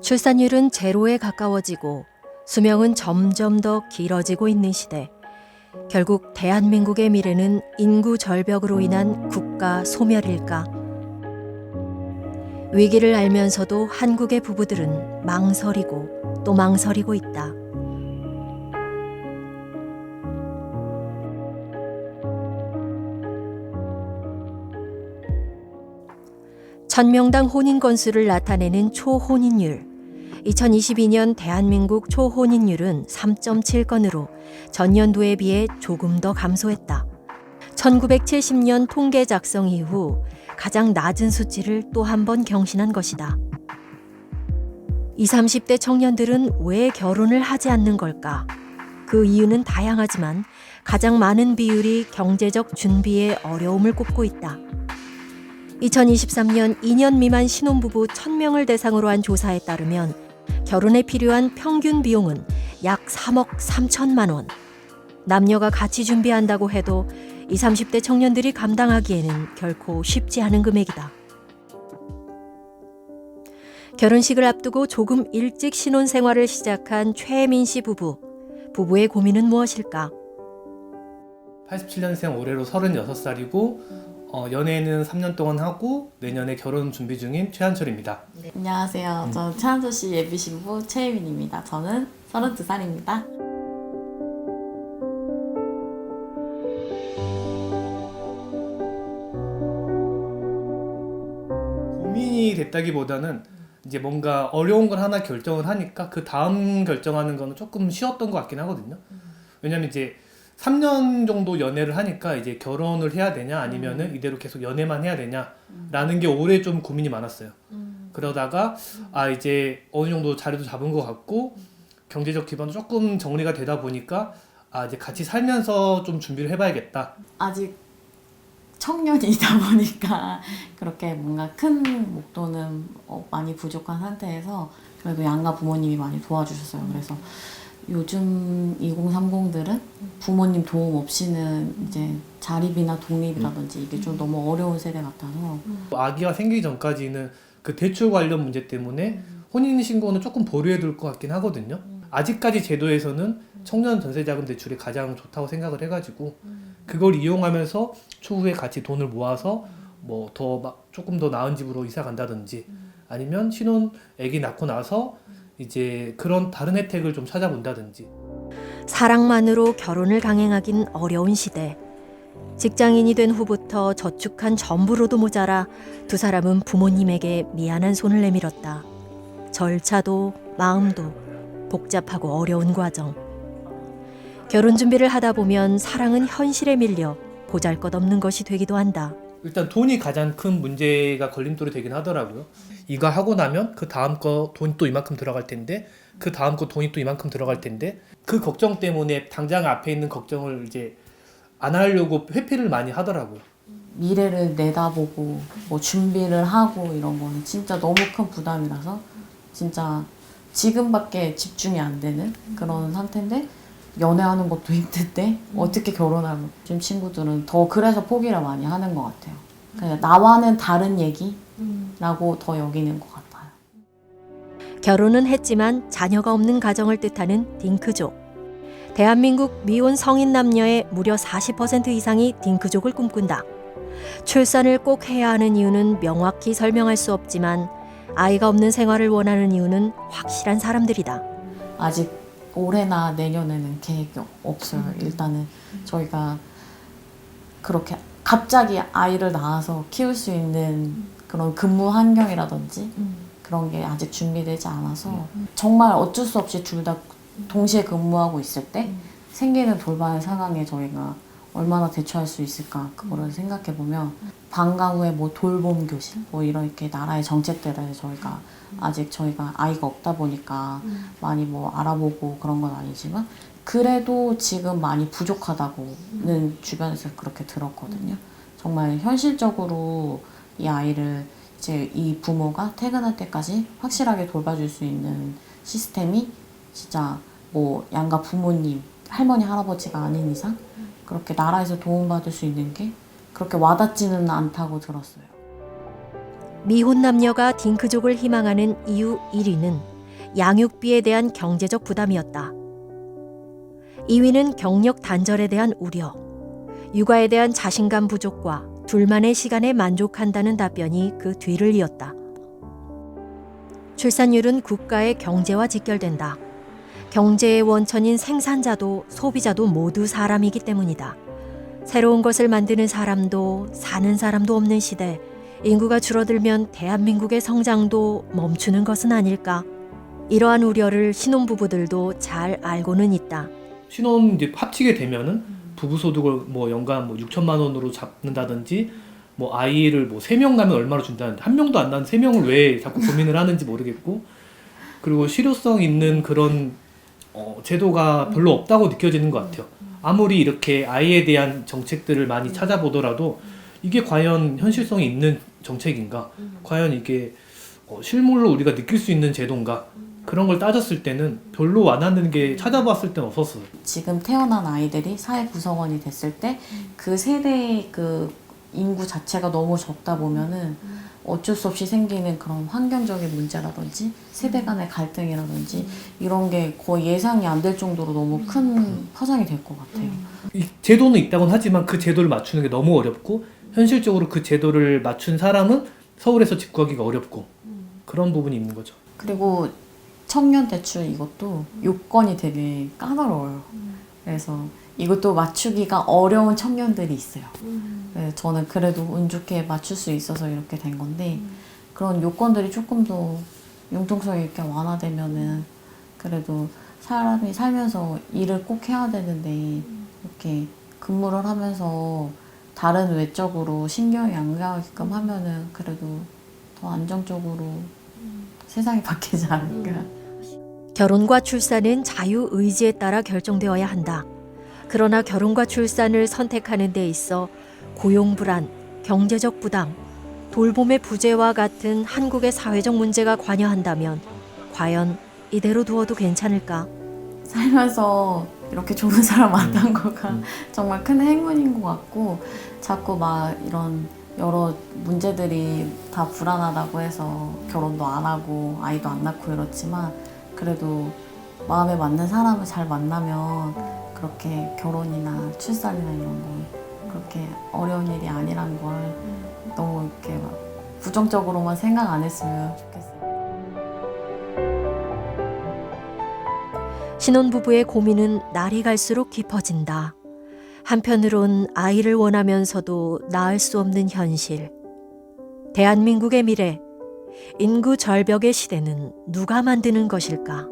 출산율은 제로에 가까워지고 수명은 점점 더 길어지고 있는 시대. 결국 대한민국의 미래는 인구 절벽으로 인한 국가 소멸일까? 위기를 알면서도 한국의 부부들은 망설이고 또 망설이고 있다. 천명당 혼인 건수를 나타내는 초혼인율. 2022년 대한민국 초혼인율은 3.7건으로 전년도에 비해 조금 더 감소했다. 1970년 통계 작성 이후 가장 낮은 수치를 또 한 번 경신한 것이다. 20, 30대 청년들은 왜 결혼을 하지 않는 걸까? 그 이유는 다양하지만 가장 많은 비율이 경제적 준비에 어려움을 꼽고 있다. 2023년 2년 미만 신혼부부 1000명을 대상으로 한 조사에 따르면 결혼에 필요한 평균 비용은 약 3억 3천만 원. 남녀가 같이 준비한다고 해도 20, 30대 청년들이 감당하기에는 결코 쉽지 않은 금액이다. 결혼식을 앞두고 조금 일찍 신혼생활을 시작한 최혜민 씨 부부. 부부의 고민은 무엇일까? 87년생 올해로 36살이고 연애는 3년 동안 하고 내년에 결혼 준비 중인 최한철입니다. 네. 안녕하세요. 저는 최한철 씨 예비 신부 최혜민입니다. 저는 32살입니다. 고민이 됐다기보다는 이제 뭔가 어려운 걸 하나 결정을 하니까 그 다음 결정하는 거는 조금 쉬웠던 것 같긴 하거든요. 왜냐면 이제 3년 정도 연애를 하니까 이제 결혼을 해야 되냐 아니면은 이대로 계속 연애만 해야 되냐라는 게 올해 좀 고민이 많았어요. 그러다가 이제 어느 정도 자리도 잡은 것 같고 경제적 기반도 조금 정리가 되다 보니까 이제 같이 살면서 좀 준비를 해봐야겠다. 아직 청년이다 보니까 그렇게 뭔가 큰 목돈은 많이 부족한 상태에서 그래도 양가 부모님이 많이 도와주셨어요. 그래서 요즘 2030들은 부모님 도움 없이는 이제 자립이나 독립이라든지 이게 좀 너무 어려운 세대 같아서 아기가 생기기 전까지는 그 대출 관련 문제 때문에 혼인신고는 조금 보류해둘 것 같긴 하거든요. 아직까지 제도에서는 청년 전세자금 대출이 가장 좋다고 생각을 해가지고 그걸 이용하면서 추후에 같이 돈을 모아서 뭐 조금 더 나은 집으로 이사 간다든지 아니면 신혼 아기 낳고 나서 이제 그런 다른 혜택을 좀 찾아본다든지. 사랑만으로 결혼을 강행하긴 어려운 시대. 직장인이 된 후부터 저축한 전부로도 모자라 두 사람은 부모님에게 미안한 손을 내밀었다. 절차도 마음도 복잡하고 어려운 과정. 결혼 준비를 하다 보면 사랑은 현실에 밀려 보잘것없는 것이 되기도 한다. 일단 돈이 가장 큰 문제가 걸림돌이 되긴 하더라고요. 이거 하고 나면 그 다음 거 돈이 또 이만큼 들어갈 텐데 그 다음 거 돈이 또 이만큼 들어갈 텐데 그 걱정 때문에 당장 앞에 있는 걱정을 이제 안 하려고 회피를 많이 하더라고요. 미래를 내다보고 뭐 준비를 하고 이런 거는 진짜 너무 큰 부담이라서 진짜 지금밖에 집중이 안 되는 그런 상태인데 연애하는 것도 힘든데 어떻게 결혼하면 지금 친구들은 더 그래서 포기를 많이 하는 것 같아요. 그냥 나와는 다른 얘기라고 더 여기는 것 같아요. 결혼은 했지만 자녀가 없는 가정을 뜻하는 딩크족. 대한민국 미혼 성인 남녀의 무려 40% 이상이 딩크족을 꿈꾼다. 출산을 꼭 해야 하는 이유는 명확히 설명할 수 없지만 아이가 없는 생활을 원하는 이유는 확실한 사람들이다. 아직 올해나 내년에는 계획이 없어요. 일단은 저희가 그렇게 갑자기 아이를 낳아서 키울 수 있는 그런 근무 환경이라든지 그런 게 아직 준비되지 않아서 정말 어쩔 수 없이 둘 다 동시에 근무하고 있을 때 생기는 돌발 상황에 저희가 얼마나 대처할 수 있을까 그거를 생각해 보면 방과 후에 뭐 돌봄 교실 뭐 이렇게 나라의 정책들에 저희가 아이가 없다 보니까 많이 뭐 알아보고 그런 건 아니지만 그래도 지금 많이 부족하다고는 주변에서 그렇게 들었거든요. 정말 현실적으로 이 아이를 이제 이 부모가 퇴근할 때까지 확실하게 돌봐줄 수 있는 시스템이 진짜 뭐 양가 부모님, 할머니, 할아버지가 아닌 이상 그렇게 나라에서 도움받을 수 있는 게 그렇게 와닿지는 않다고 들었어요. 미혼 남녀가 딩크족을 희망하는 이유 1위는 양육비에 대한 경제적 부담이었다. 2위는 경력 단절에 대한 우려, 육아에 대한 자신감 부족과 둘만의 시간에 만족한다는 답변이 그 뒤를 이었다. 출산율은 국가의 경제와 직결된다. 경제의 원천인 생산자도 소비자도 모두 사람이기 때문이다. 새로운 것을 만드는 사람도 사는 사람도 없는 시대, 인구가 줄어들면 대한민국의 성장도 멈추는 것은 아닐까? 이러한 우려를 신혼부부들도 잘 알고는 있다. 신혼 이제 합치게 되면은 부부 소득을 뭐 연간 뭐 6천만 원으로 잡는다든지 뭐 아이를 뭐 3명 가면 얼마로 준다는데 한 명도 안 낳는 3명을 왜 자꾸 고민을 하는지 모르겠고, 그리고 실효성 있는 그런 제도가 별로 없다고 느껴지는 것 같아요. 아무리 이렇게 아이에 대한 정책들을 많이 찾아보더라도 이게 과연 현실성이 있는 정책인가? 과연 이게 실물로 우리가 느낄 수 있는 제도인가? 그런 걸 따졌을 때는 별로 와닿는 게 찾아봤을 땐 없었어요. 지금 태어난 아이들이 사회 구성원이 됐을 때 그 세대의 그 인구 자체가 너무 적다 보면은 어쩔 수 없이 생기는 그런 환경적인 문제라든지 세대 간의 갈등이라든지 이런 게 거의 예상이 안 될 정도로 너무 큰 파장이 될 것 같아요. 이 제도는 있다고는 하지만 그 제도를 맞추는 게 너무 어렵고, 현실적으로 그 제도를 맞춘 사람은 서울에서 집 구하기가 어렵고, 그런 부분이 있는 거죠. 그리고 청년 대출 이것도 요건이 되게 까다로워요. 그래서 이것도 맞추기가 어려운 청년들이 있어요. 네, 저는 그래도 운 좋게 맞출 수 있어서 이렇게 된 건데, 그런 요건들이 조금 더 융통성 있게 완화되면은 그래도 사람이 살면서 일을 꼭 해야 되는데 이렇게 근무를 하면서 다른 외적으로 신경이 안 가게끔 하면은 그래도 더 안정적으로 세상이 바뀌지 않을까. 결혼과 출산은 자유 의지에 따라 결정되어야 한다. 그러나 결혼과 출산을 선택하는 데 있어 고용 불안, 경제적 부담, 돌봄의 부재와 같은 한국의 사회적 문제가 관여한다면 과연 이대로 두어도 괜찮을까? 살면서 이렇게 좋은 사람 만난 거가 정말 큰 행운인 것 같고, 자꾸 막 이런 여러 문제들이 다 불안하다고 해서 결혼도 안 하고 아이도 안 낳고 이렇지만, 그래도 마음에 맞는 사람을 잘 만나면 그렇게 결혼이나 출산이나 이런 거 그렇게 어려운 일이 아니란 걸 너무 이렇게 막 부정적으로만 생각 안 했으면 좋겠어요. 신혼부부의 고민은 날이 갈수록 깊어진다. 한편으론 아이를 원하면서도 낳을 수 없는 현실. 대한민국의 미래, 인구 절벽의 시대는 누가 만드는 것일까?